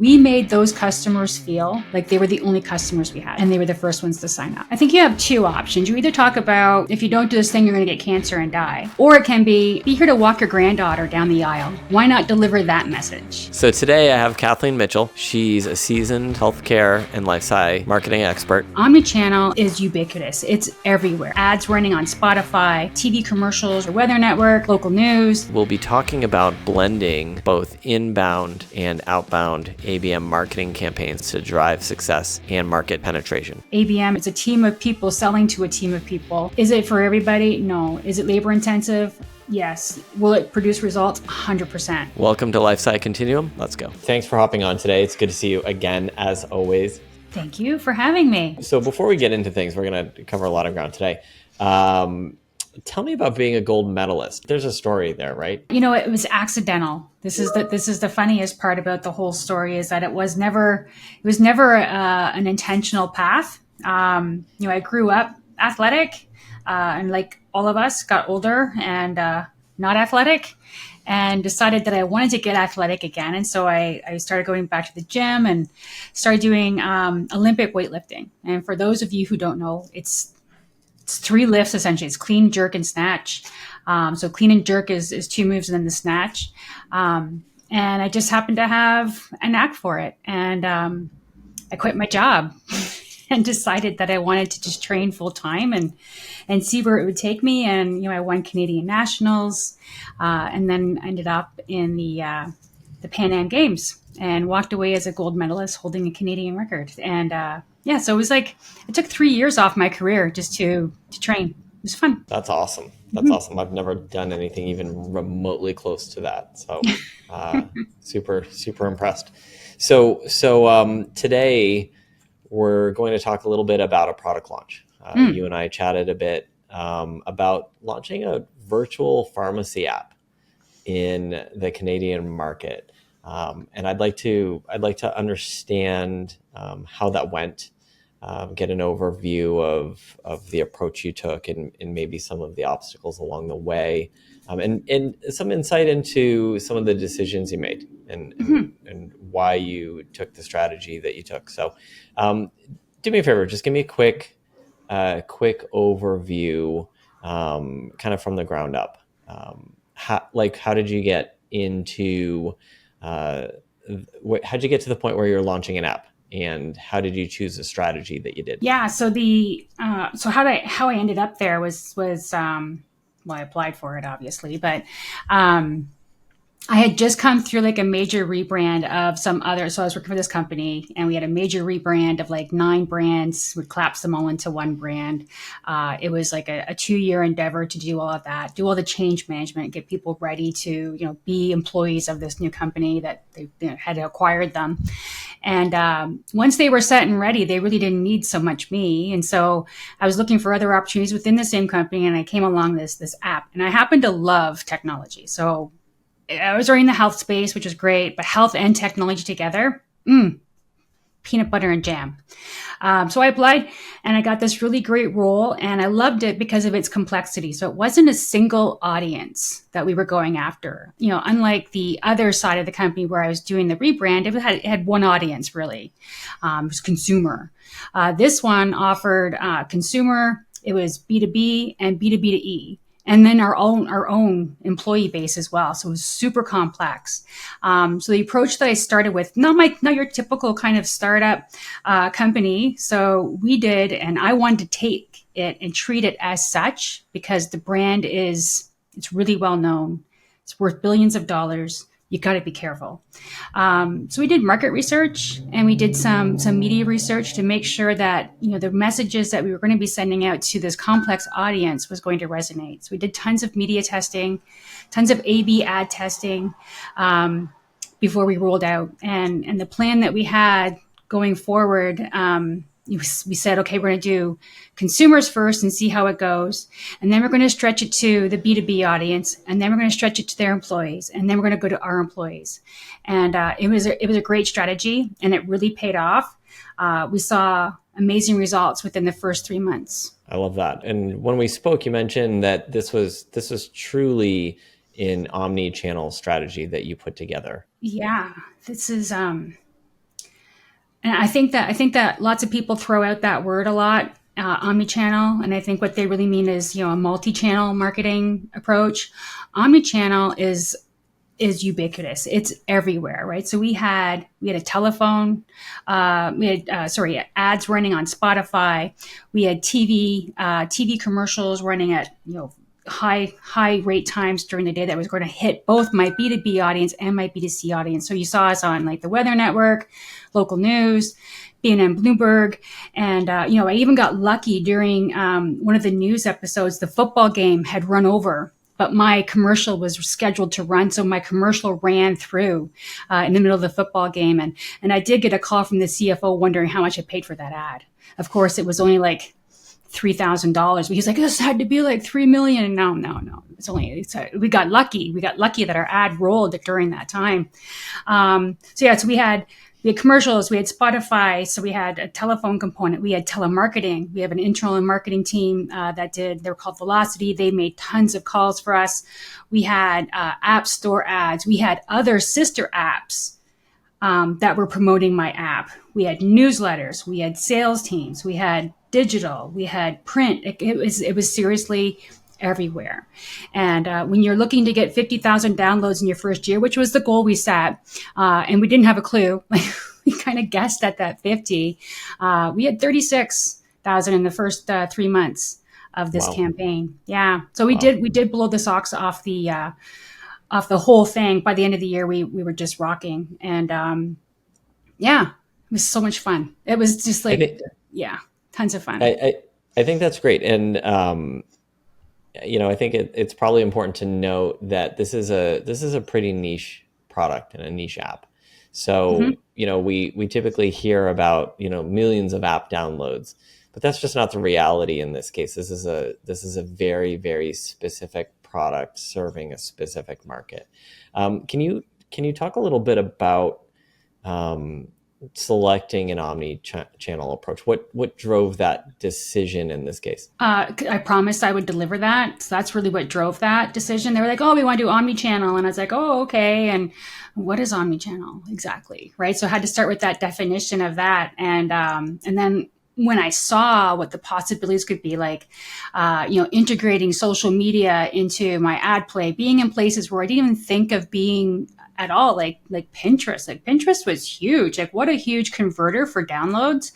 We made those customers feel like they were the only customers we had, and they were the first ones to sign up. I think you have two options. You either talk about, if you don't do this thing, you're going to get cancer and die. Or it can be here to walk your granddaughter down the aisle. Why not deliver that message? So today I have Kathleen Mitchell. She's a seasoned healthcare and life sci marketing expert. Omnichannel is ubiquitous. It's everywhere. Ads running on Spotify, TV commercials, or Weather Network, local news. We'll be talking about blending both inbound and outbound ABM marketing campaigns to drive success and market penetration. ABM is a team of people selling to a team of people. Is it for everybody? No. Is it labor intensive? Yes. Will it produce results? 100%. Welcome to Life Sci Continuum. Let's go. Thanks for hopping on today. It's good to see you again, as always. Thank you for having me. So before we get into things, we're going to cover a lot of ground today. Tell me about being a gold medalist. There's a story there, right? You know, it was accidental. This is the funniest part about the whole story, is that it was never an intentional path. I grew up athletic, and like all of us, got older and not athletic, and decided that I wanted to get athletic again. And so I started going back to the gym and started doing Olympic weightlifting. And for those of you who don't know, it's 3 lifts, essentially. It's clean, jerk, and snatch. So clean and jerk is 2 moves, and then the snatch. And I just happened to have a knack for it. And I quit my job and decided that I wanted to just train full time and see where it would take me. And, I won Canadian Nationals, and then ended up in the Pan Am Games and walked away as a gold medalist holding a Canadian record. And, so it was like, it took 3 years off my career just to train. It was fun. That's awesome. That's awesome. I've never done anything even remotely close to that. So super, super impressed. So today we're going to talk a little bit about a product launch. You and I chatted a bit about launching a virtual pharmacy app in the Canadian market. And I'd like to understand how that went, get an overview of the approach you took and maybe some of the obstacles along the way, and some insight into some of the decisions you made and why you took the strategy that you took. So do me a favor, just give me a quick overview, kind of from the ground up. How did you get into how'd you get to the point where you're launching an app, and how did you choose the strategy that you did? Yeah. So how I ended up there was I applied for it, obviously, but I had just come through like a major rebrand of some other. So I was working for this company, and we had a major rebrand of like 9 brands. We collapsed them all into one brand. It was like a 2-year endeavor to do all of that, do all the change management, get people ready to, be employees of this new company that they had acquired them. And once they were set and ready, they really didn't need so much me. And so I was looking for other opportunities within the same company, and I came along this app, and I happen to love technology. So I was already in the health space, which was great, but health and technology together, peanut butter and jam. So I applied, and I got this really great role, and I loved it because of its complexity. So it wasn't a single audience that we were going after. Unlike the other side of the company where I was doing the rebrand, it had one audience really. It was consumer. This one offered consumer. It was B2B and B2B to E. And then our own employee base as well. So it was super complex. So the approach that I started with, not your typical kind of startup company. So we did, and I wanted to take it and treat it as such because the brand it's really well known. It's worth billions of dollars. You got to be careful. So we did market research, and we did some media research to make sure that, the messages that we were going to be sending out to this complex audience was going to resonate. So we did tons of media testing, tons of A/B ad testing before we rolled out. And the plan that we had going forward, we said, okay, we're going to do consumers first and see how it goes. And then we're going to stretch it to the B2B audience. And then we're going to stretch it to their employees. And then we're going to go to our employees. And it was a great strategy, and it really paid off. We saw amazing results within the first 3 months. I love that. And when we spoke, you mentioned that this was truly an omni-channel strategy that you put together. Yeah, this is And I think that lots of people throw out that word a lot, omnichannel, and I think what they really mean is a multi-channel marketing approach. Omnichannel is ubiquitous. It's everywhere, right? So we had a telephone, we had ads running on Spotify, we had TV commercials running at high rate times during the day that was going to hit both my B2B audience and my B2C audience. So you saw us on like the Weather Network, local news, BNN Bloomberg, and I even got lucky during one of the news episodes. The football game had run over, but my commercial was scheduled to run. So my commercial ran through in the middle of the football game. And I did get a call from the CFO wondering how much I paid for that ad. Of course, it was only like $3,000. But he's like, this had to be like 3 million. No. We got lucky. We got lucky that our ad rolled during that time. So we had commercials, we had Spotify, so we had a telephone component, we had telemarketing, we have an internal marketing team they were called Velocity. They made tons of calls for us. We had app store ads. We had other sister apps that were promoting my app. We had newsletters. We had sales teams. We had digital. We had print. It was seriously everywhere. And when you're looking to get 50,000 downloads in your first year, which was the goal we set, and we didn't have a clue, we kind of guessed at that 50. We had 36,000 in the first 3 months of this campaign. Yeah. So we did blow the socks off the whole thing. By the end of the year, we were just rocking. And it was so much fun. It was just like, tons of fun. I think that's great. And, I think it's probably important to note that this is a pretty niche product and a niche app. So, we typically hear about, millions of app downloads, but that's just not the reality in this case. This is a very, very specific product serving a specific market. Can you talk a little bit about selecting an omni-channel approach? What drove that decision in this case? I promised I would deliver that. So that's really what drove that decision. They were like, oh, we want to do omni-channel. And I was like, oh, okay. And what is omni-channel exactly? Right. So I had to start with that definition of that. And then when I saw what the possibilities could be, like, integrating social media into my ad play, being in places where I didn't even think of being at all, like Pinterest. Like Pinterest was huge. Like what a huge converter for downloads.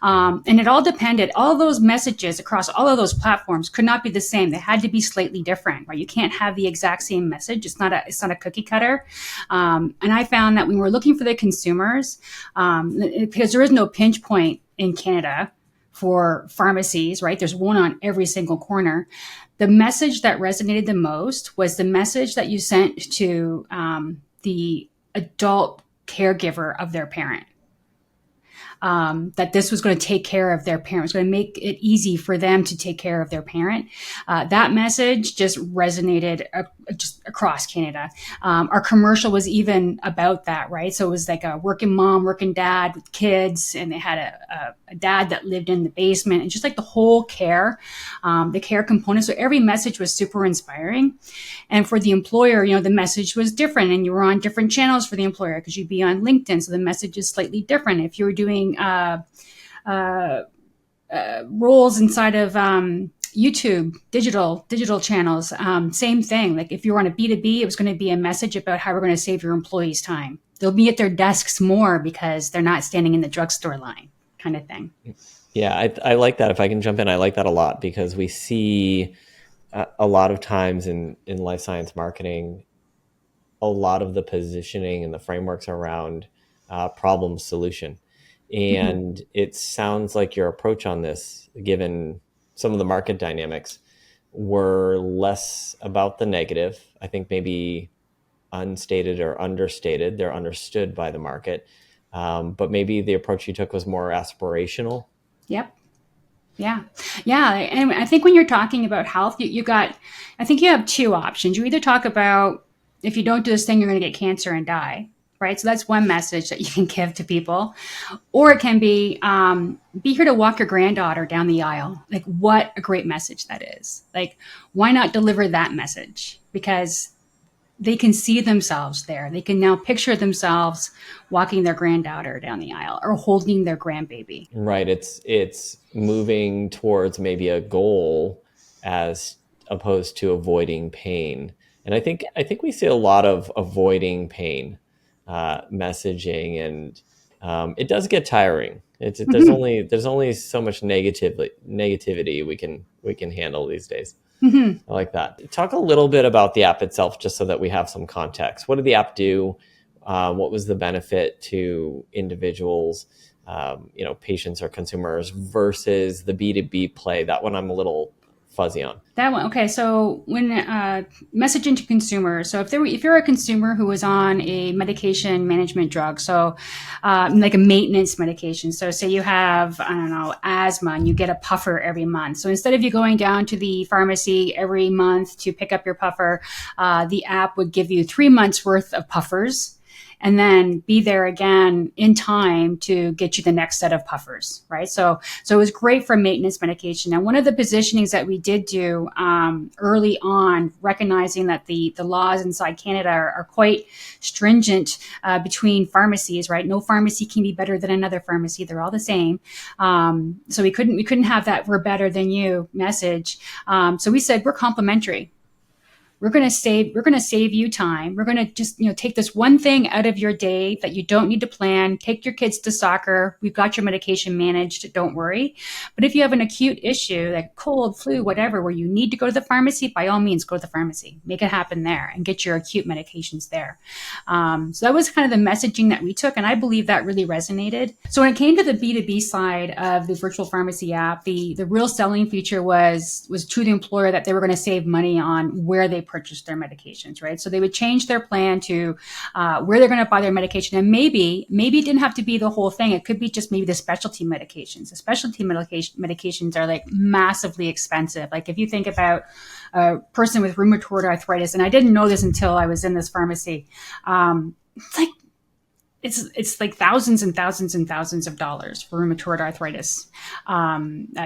And it all depended. All those messages across all of those platforms could not be the same. They had to be slightly different, right? You can't have the exact same message. It's not a cookie cutter. And I found that when we're looking for the consumers, because there is no pinch point in Canada for pharmacies, right? There's one on every single corner. The message that resonated the most was the message that you sent to the adult caregiver of their parent. That this was going to take care of their parent. It was going to make it easy for them to take care of their parent. That message just resonated just across Canada. Our commercial was even about that, right? So it was like a working mom, working dad with kids, and they had a dad that lived in the basement, and just like the whole the care component. So every message was super inspiring. And for the employer, the message was different, and you were on different channels for the employer because you'd be on LinkedIn. So the message is slightly different. If you were doing roles inside of YouTube, digital channels, same thing. Like if you were on a B2B, it was going to be a message about how we're going to save your employees time. They'll be at their desks more because they're not standing in the drugstore line, kind of thing. Yeah, I like that. If I can jump in, I like that a lot because we see a lot of times in life science marketing, a lot of the positioning and the frameworks around problem solution. And it sounds like your approach on this, given some of the market dynamics, were less about the negative. I think maybe unstated or understated. They're understood by the market. But maybe the approach you took was more aspirational. Yep. Yeah. And I think when you're talking about health, I think you have two options. You either talk about, if you don't do this thing, you're going to get cancer and die. Right. So that's one message that you can give to people. Or it can be here to walk your granddaughter down the aisle. Like, what a great message that is. Like, why not deliver that message? Because they can see themselves there. They can now picture themselves walking their granddaughter down the aisle or holding their grandbaby. Right. It's moving towards maybe a goal as opposed to avoiding pain. And I think we see a lot of avoiding pain messaging, and it does get tiring. Mm-hmm. There's only so much negativity we can handle these days. Mm-hmm. I like that. Talk a little bit about the app itself, just so that we have some context. What did the app do? What was the benefit to individuals, patients or consumers versus the B2B play? That one I'm a little fuzzy on. That one. Okay. So when messaging to consumers, so if you're a consumer who is on a medication management drug, so like a maintenance medication. So say you have, I don't know, asthma and you get a puffer every month. So instead of you going down to the pharmacy every month to pick up your puffer, the app would give you 3 months worth of puffers and then be there again in time to get you the next set of puffers, right? So it was great for maintenance medication. And one of the positionings that we did do early on, recognizing that the laws inside Canada are quite stringent between pharmacies, right? No pharmacy can be better than another pharmacy; they're all the same. So we couldn't have that "we're better than you" message. So we said we're complementary. We're going to save you time. We're going to just take this one thing out of your day that you don't need to plan. Take your kids to soccer. We've got your medication managed, don't worry. But if you have an acute issue like cold, flu, whatever, where you need to go to the pharmacy, by all means go to the pharmacy. Make it happen there and get your acute medications there. So that was kind of the messaging that we took, and I believe that really resonated. So when it came to the B2B side of the virtual pharmacy app, the real selling feature was to the employer that they were going to save money on where they purchase their medications, right? So they would change their plan to where they're going to buy their medication, and maybe it didn't have to be the whole thing. It could be just maybe the specialty medications. The specialty medications are like massively expensive. Like if you think about a person with rheumatoid arthritis, and I didn't know this until I was in this pharmacy. It's like it's like thousands and thousands and thousands of dollars for rheumatoid arthritis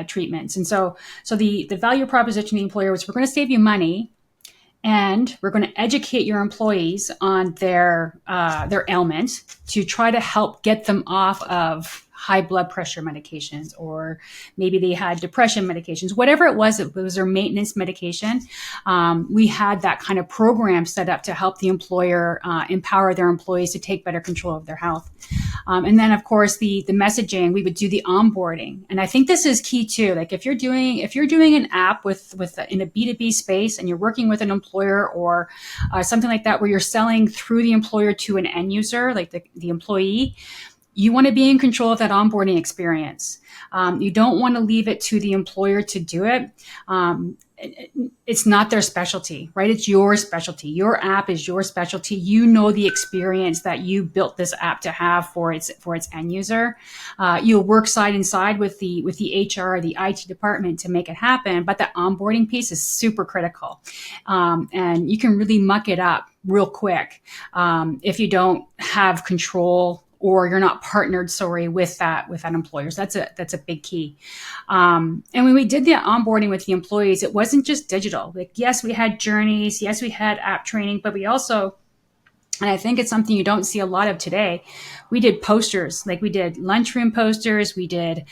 treatments. And so the value proposition of the employer was, we're going to save you money, and we're going to educate your employees on their ailment to try to help get them off of high blood pressure medications, or maybe they had depression medications, whatever it was their maintenance medication. We had that kind of program set up to help the employer empower their employees to take better control of their health. And then, of course, the messaging, we would do the onboarding. And I think this is key too. Like if you're doing an app with in a B2B space, and you're working with an employer or something like that, where you're selling through the employer to an end user, like the employee, you want to be in control of that onboarding experience. You don't want to leave it to the employer to do it. It's not their specialty, right? It's your specialty. Your app is your specialty. You know the experience that you built this app to have for its end user. You'll work side and side with the HR, the IT department to make it happen. But the onboarding piece is super critical, and you can really muck it up real quick if you don't have control, or you're not partnered, with that employer. So that's a big key. And when we did the onboarding with the employees, it wasn't just digital. Like, yes, we had journeys, yes, we had app training, but we also, and I think it's something you don't see a lot of today, we did posters. Like we did lunchroom posters, we did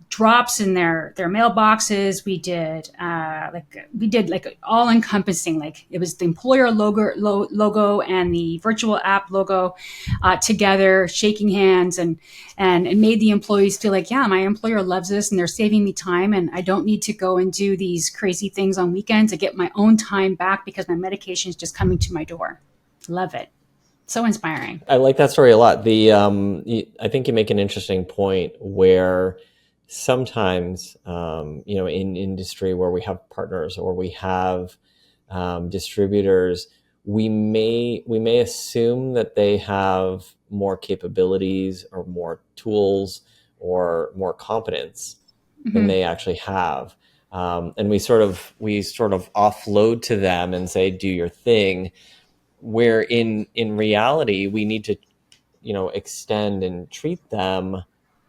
drops in their mailboxes, we did all encompassing. Like it was the employer logo and the virtual app logo together, shaking hands, and it made the employees feel like, yeah, my employer loves this and they're saving me time, and I don't need to go and do these crazy things on weekends. I get my own time back because my medication is just coming to my door. Love it. So inspiring. I like that story a lot. I think you make an interesting point where sometimes, in industry where we have partners or we have distributors, we may assume that they have more capabilities or more tools or more competence than they actually have. And we sort of offload to them and say, do your thing, where in reality we need to extend and treat them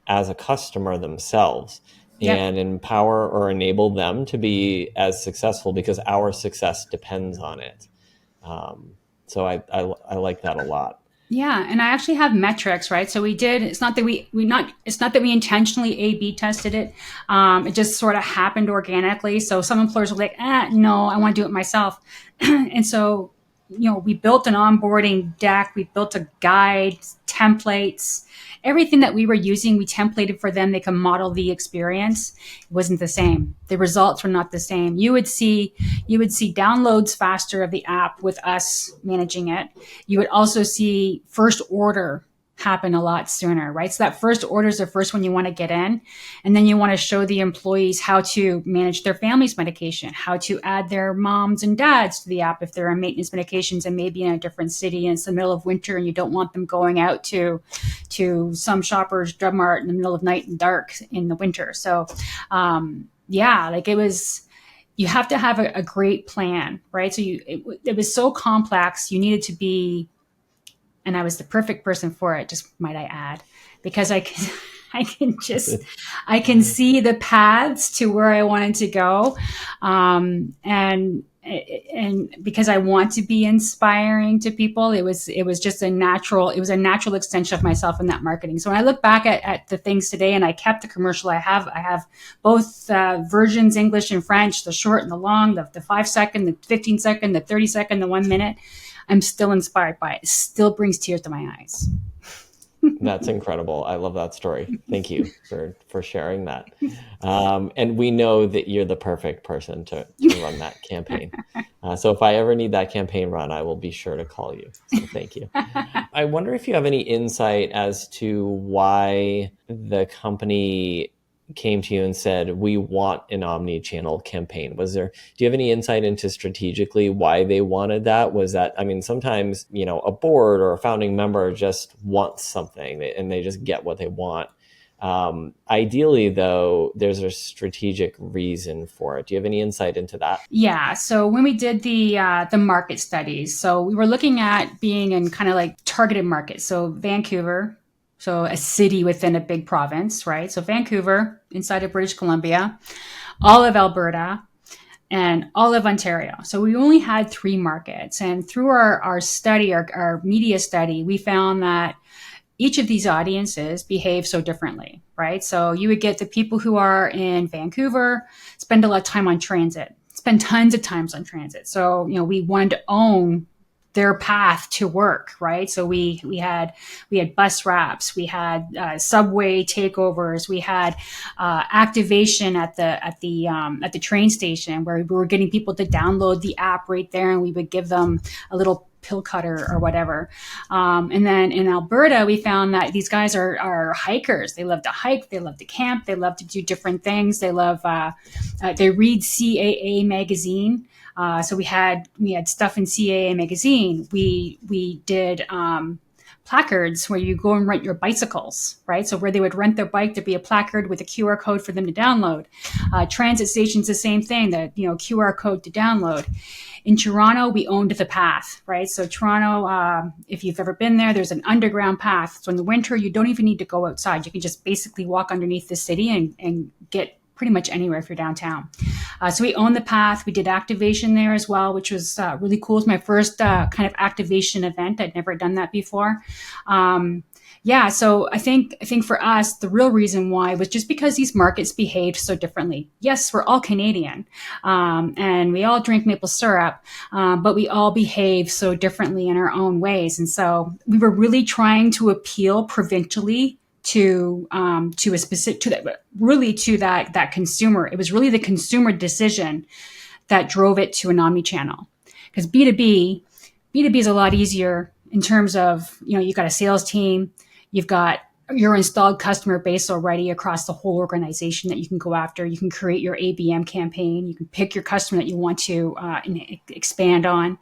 as a customer themselves, Yep. and empower or enable them to be as successful, because our success depends on it. So I like that a lot. Yeah, and I actually have metrics, right? So we did. It's not that we not. It's not that we intentionally A/B tested it. It just sort of happened organically. So some employers were like, no, I want to do it myself," and so we built an onboarding deck. We built a guide, templates, everything that we were using. We templated for them. They can model the experience. It wasn't the same. The results were not the same. You would see downloads faster of the app with us managing it. You would also see first order happen a lot sooner, right? So that first order is the first one you want to get in. And then you want to show the employees how to manage their family's medication, how to add their moms and dads to the app if they're on maintenance medications and maybe in a different city and it's the middle of winter and you don't want them going out to some Shoppers Drug Mart in the middle of night and dark in the winter. So, like it was, you have to have a great plan, right? So it was so complex. You needed to be, and I was the perfect person for it, just might I add, because I can see the paths to where I wanted to go. And because I want to be inspiring to people, it was just a natural extension of myself in that marketing. So when I look back at the things today, and I kept the commercial, I have both versions, English and French, the short and the long, the 5-second, the 15-second, the 30-second, the 1 minute. I'm still inspired by it. It still brings tears to my eyes. That's incredible. I love that story. Thank you for sharing that. And we know that you're the perfect person to run that campaign. So if I ever need that campaign run, I will be sure to call you. So thank you. I wonder if you have any insight as to why the company came to you and said, we want an omni-channel campaign. Do you have any insight into strategically why they wanted that? Was that, I mean, sometimes, a board or a founding member just wants something and they just get what they want. Ideally, though, there's a strategic reason for it. Do you have any insight into that? Yeah. So when we did the market studies, so we were looking at being in kind of like targeted markets. So Vancouver, so a city within a big province, right? So Vancouver, inside of British Columbia, all of Alberta, and all of Ontario. So we only had 3 markets. And through our study, our media study, we found that each of these audiences behave so differently, right? So you would get the people who are in Vancouver, spend a lot of time on transit, spend tons of times on transit. So, we wanted to own their path to work, right? So we had bus wraps, we had subway takeovers, we had activation at the train station where we were getting people to download the app right there, and we would give them a little pill cutter or whatever. And then in Alberta, we found that these guys are hikers. They love to hike. They love to camp. They love to do different things. They love, they read CAA magazine. So we had stuff in CAA magazine. We did, placards where you go and rent your bicycles, right? So where they would rent their bike, to be a placard with a QR code for them to download. Transit stations, the same thing, the QR code to download. In Toronto, we owned the path, right? So Toronto, if you've ever been there, there's an underground path. So in the winter, you don't even need to go outside. You can just basically walk underneath the city and get pretty much anywhere if you're downtown. So we own the path. We did activation there as well, which was really cool. It was my first kind of activation event. I'd never done that before. So I think for us, the real reason why was just because these markets behaved so differently. Yes, we're all Canadian, and we all drink maple syrup, but we all behave so differently in our own ways. And so we were really trying to appeal provincially to a specific, to that consumer. It was really the consumer decision that drove it to an omnichannel, because B2B is a lot easier in terms of, you've got a sales team, you've got your installed customer base already across the whole organization that you can go after. You can create your ABM campaign. You can pick your customer that you want to expand on.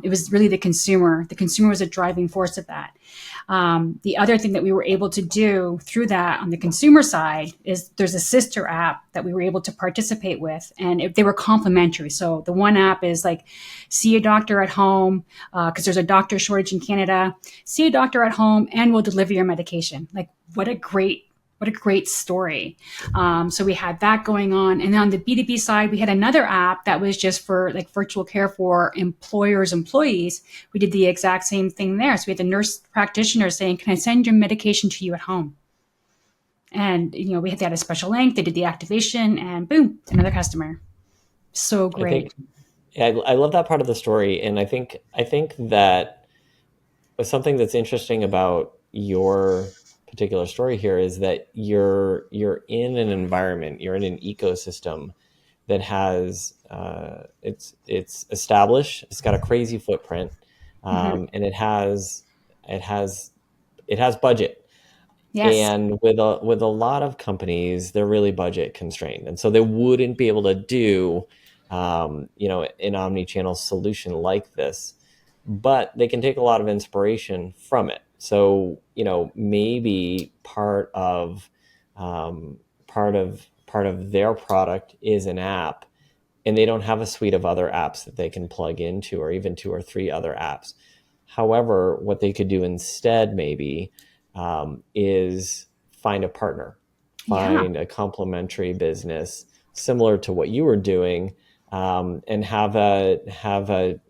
It was really the consumer. The consumer was a driving force of that. The other thing that we were able to do through that on the consumer side is there's a sister app that we were able to participate with, and they were complementary. So the one app is like, see a doctor at home, because there's a doctor shortage in Canada. See a doctor at home and we'll deliver your medication. Like, what a great what a great story. So we had that going on. And then on the B2B side, we had another app that was just for like virtual care for employers, employees. We did the exact same thing there. So we had the nurse practitioner saying, can I send your medication to you at home? And, we had a special link. They did the activation and boom, another customer. So I great. think I love that part of the story, and I think that something that's interesting about your particular story here is that you're in an environment, you're in an ecosystem that has it's established, it's got a crazy footprint, Mm-hmm. and it has it has budget. Yes. And with a lot of companies, they're really budget constrained, and so they wouldn't be able to do, an omni-channel solution like this. But they can take a lot of inspiration from it. So maybe part of their product is an app, and they don't have a suite of other apps that they can plug into, or even two or three other apps. However, what they could do instead maybe is find a partner, Yeah. find a complementary business similar to what you were doing, and have a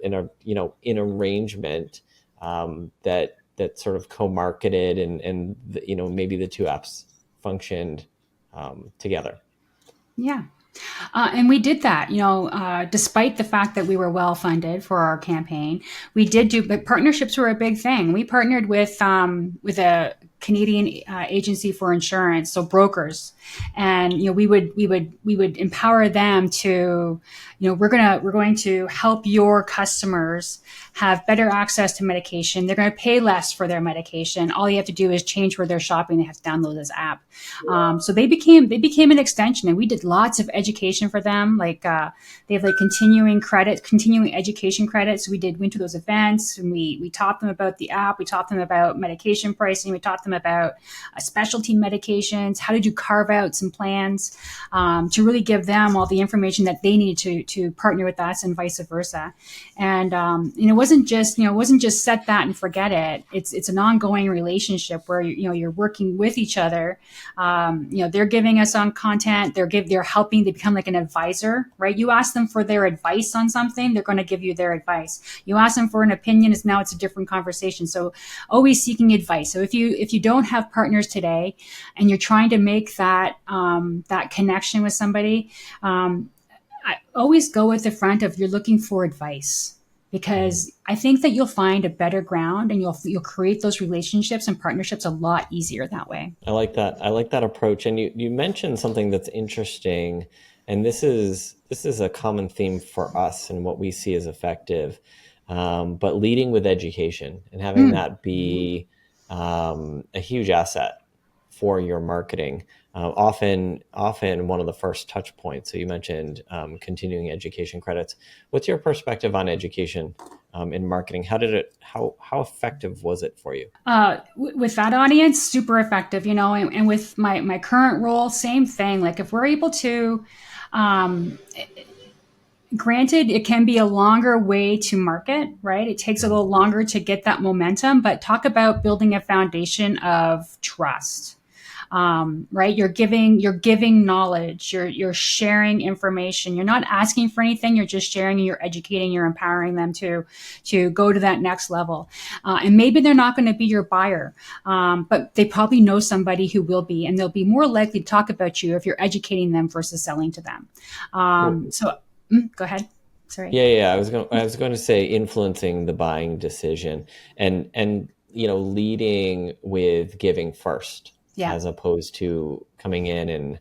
in arrangement that sort of co-marketed, and maybe the two apps functioned together. Yeah. And we did that, despite the fact that we were well funded for our campaign. We did do, but partnerships were a big thing. We partnered with a Canadian agency for insurance, so brokers, and we would empower them to, we're going to help your customers have better access to medication. They're going to pay less for their medication. All you have to do is change where they're shopping. They have to download this app. So they became an extension, and we did lots of education for them. Like they have like continuing education credits. So we went to those events, and we taught them about the app. We taught them about medication pricing. We taught them about specialty medications, how to do carve outs and plans, to really give them all the information that they need to partner with us, and vice versa. And it wasn't just set that and forget it. It's an ongoing relationship where you're working with each other. They're giving us on content. They're helping. They become like an advisor, right? You ask them for their advice on something, they're going to give you their advice. You ask them for an opinion, it's a different conversation. So always seeking advice. So if you don't have partners today, and you're trying to make that connection with somebody, I always go with the front of you're looking for advice, because I think that you'll find a better ground, and you'll create those relationships and partnerships a lot easier that way. I like that. I like that approach. And you mentioned something that's interesting, and this is a common theme for us and what we see as effective. But leading with education and having Mm, that be a huge asset for your marketing. Often one of the first touch points. So you mentioned continuing education credits. What's your perspective on education in marketing? How effective was it for you? with that audience, super effective, and with my current role, same thing. Like if we're able to, um, granted, it can be a longer way to market, right? It takes a little longer to get that momentum, but talk about building a foundation of trust. Right? You're giving knowledge, you're sharing information. You're not asking for anything. You're just sharing, and you're educating, you're empowering them to go to that next level. And maybe they're not going to be your buyer, but they probably know somebody who will be, and they'll be more likely to talk about you if you're educating them versus selling to them. So go ahead. Sorry. Yeah. I was going to say influencing the buying decision, and leading with giving first, Yeah. as opposed to coming in and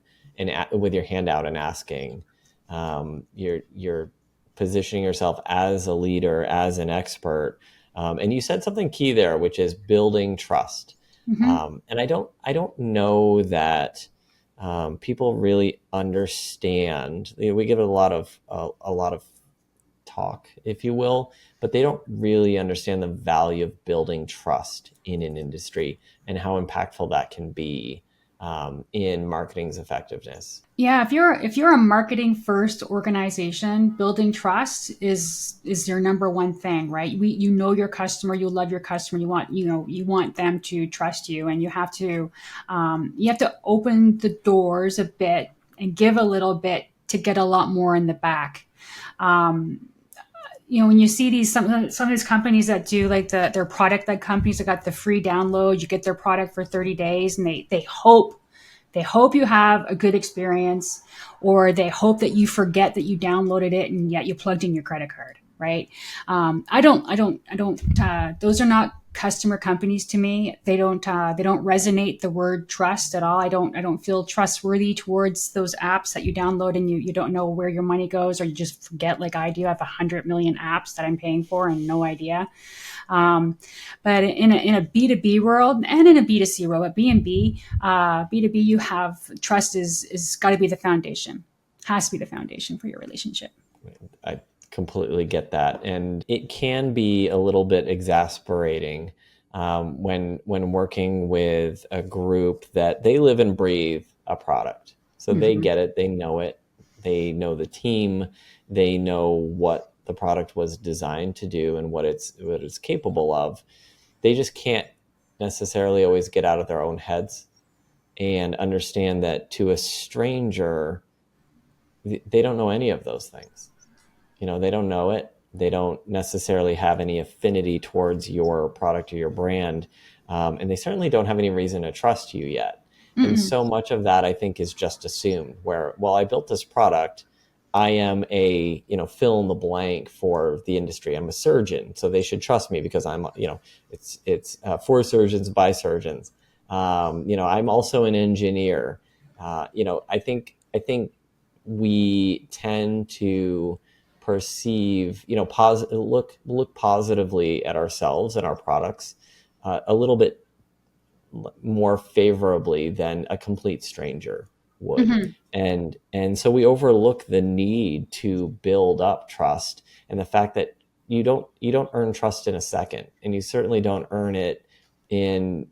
with your hand out and asking. You're positioning yourself as a leader, as an expert. And you said something key there, which is building trust. Hmm. And I don't know that people really understand. We give it a lot of talk, if you will, but they don't really understand the value of building trust in an industry, and how impactful that can be, in marketing's effectiveness? Yeah, if you're a marketing first organization, building trust is your number one thing, right? You know your customer, you love your customer, you want them to trust you, and you have to open the doors a bit and give a little bit to get a lot more in the back. Um, when you see some of these companies that do like their product led companies that got the free download, you get their product for 30 days, and they hope you have a good experience, or they hope that you forget that you downloaded it and yet you plugged in your credit card, right? I don't. Those are not customer companies to me. They don't. They don't resonate the word trust at all. I don't feel trustworthy towards those apps that you download and you don't know where your money goes, or you just forget, like I do. I have 100 million apps that I'm paying for and no idea. Um, but in a B2B world and in a B2C world, at B2B, B2B, you have trust is got to be the foundation, has to be the foundation for your relationship. I completely get that, and it can be a little bit exasperating when working with a group that they live and breathe a product, so they Mm-hmm. get it, they know the team, they know what the product was designed to do and what it's capable of. They just can't necessarily always get out of their own heads and understand that to a stranger, they don't know any of those things. They don't know it. They don't necessarily have any affinity towards your product or your brand. And they certainly don't have any reason to trust you yet. And Mm-mm. so much of that, I think, is just assumed, where, well, I built this product. I am a, fill in the blank for the industry. I'm a surgeon, so they should trust me because it's for surgeons by surgeons. I'm also an engineer. I think we tend to perceive, look positively at ourselves and our products a little bit more favorably than a complete stranger would. Mm-hmm. And so we overlook the need to build up trust, and the fact that you don't earn trust in a second, and you certainly don't earn it in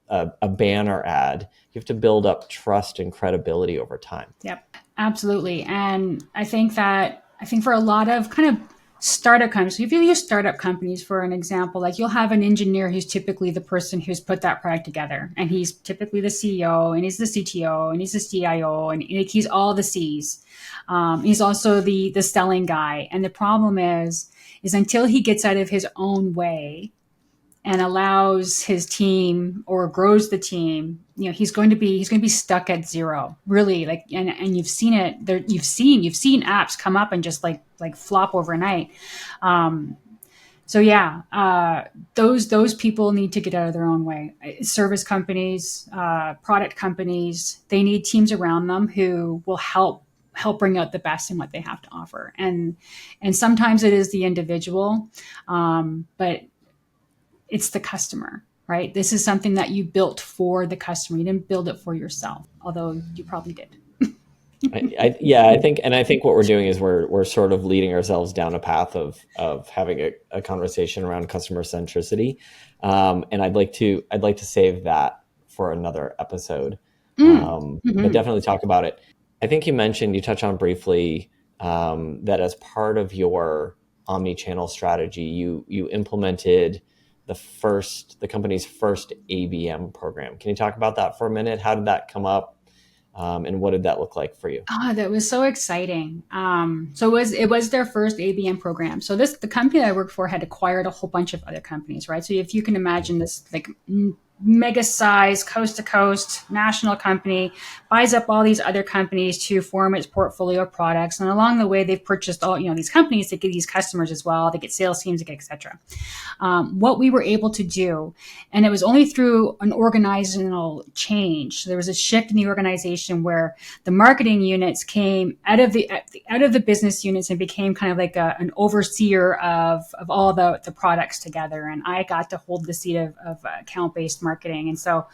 a banner ad. You have to build up trust and credibility over time. Yep, absolutely. And I think for a lot of kind of startup companies, so if you use startup companies for an example, like you'll have an engineer who's typically the person who's put that product together, and he's typically the CEO, and he's the CTO, and he's the CIO, and like, he's all the C's. He's also the selling guy. And the problem is until he gets out of his own way and allows his team or grows the team, he's going to be stuck at zero, really. Like, and you've seen it there. You've seen apps come up and just like flop overnight. um so yeah, those people need to get out of their own way. Service companies, product companies, they need teams around them who will help bring out the best in what they have to offer. And sometimes it is the individual, but it's the customer, right? This is something that you built for the customer. You didn't build it for yourself, although you probably did. Yeah, I think what we're doing is we're sort of leading ourselves down a path of having a conversation around customer centricity, and I'd like to save that for another episode, but Mm-hmm. definitely talk about it. I think you touched on briefly, that as part of your omni-channel strategy, you implemented the company's first ABM program. Can you talk about that for a minute? How did that come up? And what did that look like for you? Oh, that was so exciting. So it was their first ABM program. So the company that I worked for had acquired a whole bunch of other companies, right? So if you can imagine this, like, mega size, coast to coast national company buys up all these other companies to form its portfolio of products, and along the way they've purchased all these companies to get these customers as well. They get sales teams, etc. What we were able to do, and it was only through an organizational change. So there was a shift in the organization where the marketing units came out of the business units and became kind of like an overseer of all the products together. And I got to hold the seat of account-based marketing. And so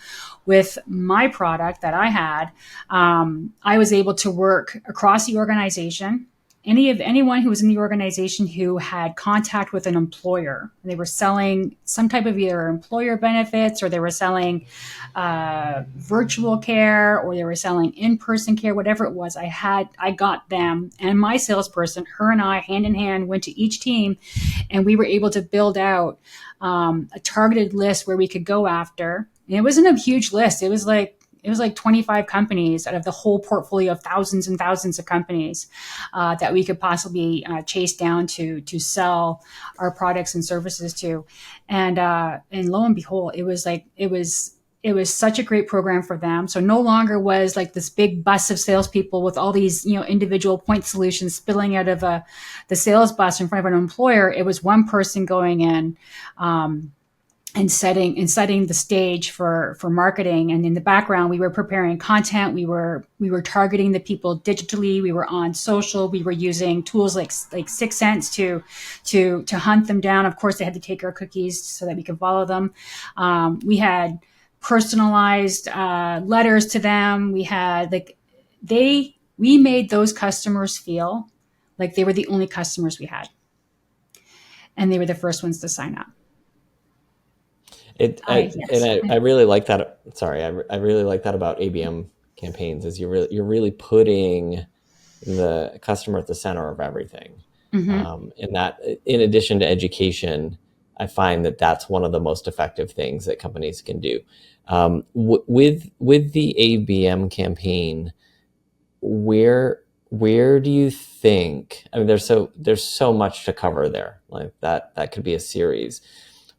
with my product that I had, I was able to work across the organization anyone who was in the organization who had contact with an employer. They were selling some type of either employer benefits, or they were selling virtual care, or they were selling in-person care, whatever it was. I got them and my salesperson, her and I, hand in hand, went to each team, and we were able to build out a targeted list where we could go after. And it wasn't a huge list. It was like 25 companies out of the whole portfolio of thousands and thousands of companies that we could possibly chase down to sell our products and services to. And lo and behold, it was such a great program for them. So no longer was like this big bus of salespeople with all these, individual point solutions spilling out of the sales bus in front of an employer. It was one person going in, and setting the stage for marketing. And in the background, we were preparing content. We were targeting the people digitally. We were on social. We were using tools like 6sense to hunt them down. Of course, they had to take our cookies so that we could follow them. We had personalized letters to them. We had we made those customers feel like they were the only customers we had, and they were the first ones to sign up. I really like that. Sorry, I really like that about ABM campaigns. Is you're really putting the customer at the center of everything. And that, in addition to education, I find that that's one of the most effective things that companies can do. With the ABM campaign, where do you think? I mean, there's so much to cover there. Like that could be a series.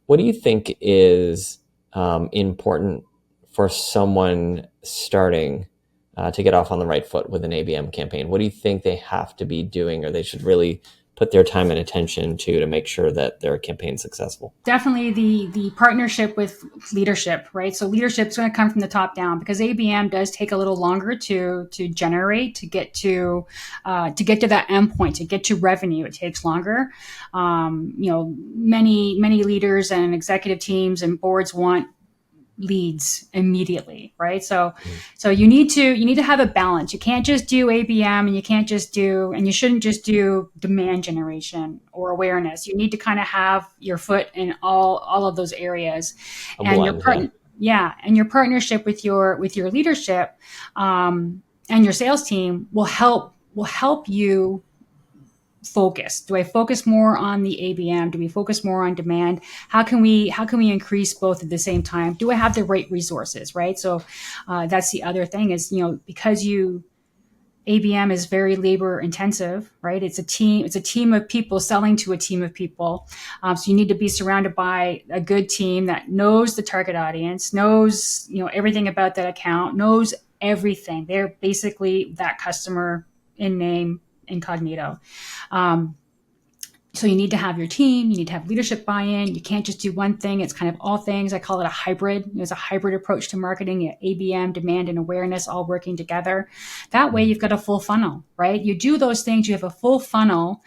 What do you think is important for someone starting to get off on the right foot with an ABM campaign? What do you think they have to be doing, or they should really put their time and attention to make sure that their campaign's successful? Definitely the partnership with leadership, right? So leadership's going to come from the top down, because ABM does take a little longer to generate, to get to that endpoint, to get to revenue. It takes longer. Many leaders and executive teams and boards want leads immediately, right? So you need to have a balance. You can't just do ABM, and you shouldn't just do demand generation or awareness. You need to kind of have your foot in all of those areas. And your partnership with your leadership and your sales team will help you focus. Do I focus more on the ABM? Do we focus more on demand? How can we increase both at the same time? Do I have the right resources, right? So that's the other thing is, because ABM is very labor intensive, right? It's a team of people selling to a team of people. So you need to be surrounded by a good team that knows the target audience, knows, everything about that account, knows everything. They're basically that customer in name incognito. So you need to have your team, you need to have leadership buy-in. You can't just do one thing. It's kind of all things. I call it a hybrid. There's a hybrid approach to marketing, ABM, demand, and awareness all working together. That way you've got a full funnel, right? You do those things, you have a full funnel.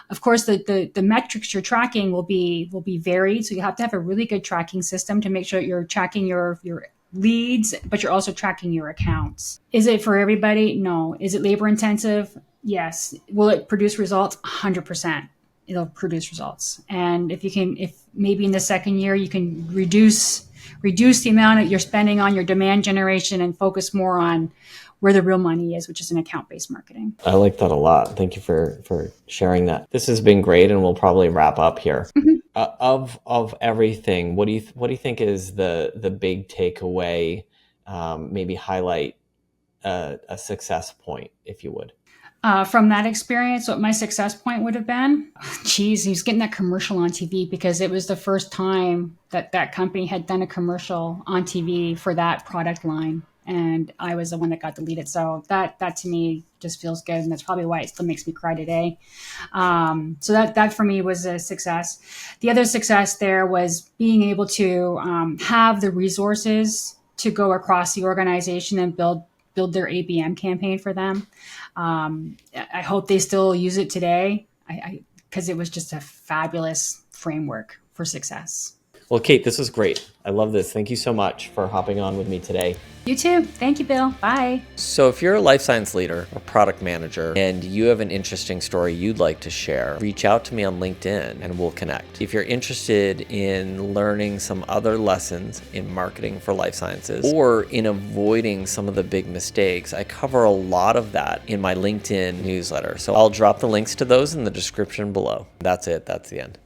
Of course, the metrics you're tracking will be varied. So you have to have a really good tracking system to make sure you're tracking your leads, but you're also tracking your accounts. Is it for everybody? No. Is it labor intensive? Yes. Will it produce results? 100%. It'll produce results. And if maybe in the second year you can reduce the amount that you're spending on your demand generation and focus more on where the real money is, which is in account-based marketing. I like that a lot. Thank you for sharing that. This has been great, and we'll probably wrap up here. Of everything, what do you think is the big takeaway? Maybe highlight a success point, if you would. From that experience, what my success point would have been, he was getting that commercial on TV, because it was the first time that company had done a commercial on TV for that product line. And I was the one that got to lead it. So that to me just feels good. And that's probably why it still makes me cry today. So that for me was a success. The other success there was being able to have the resources to go across the organization and build their ABM campaign for them. I hope they still use it today, because it was just a fabulous framework for success. Well, Kate, this was great. I love this. Thank you so much for hopping on with me today. You too. Thank you, Bill. Bye. So if you're a life science leader or product manager and you have an interesting story you'd like to share, reach out to me on LinkedIn and we'll connect. If you're interested in learning some other lessons in marketing for life sciences or in avoiding some of the big mistakes, I cover a lot of that in my LinkedIn newsletter. So I'll drop the links to those in the description below. That's it. That's the end.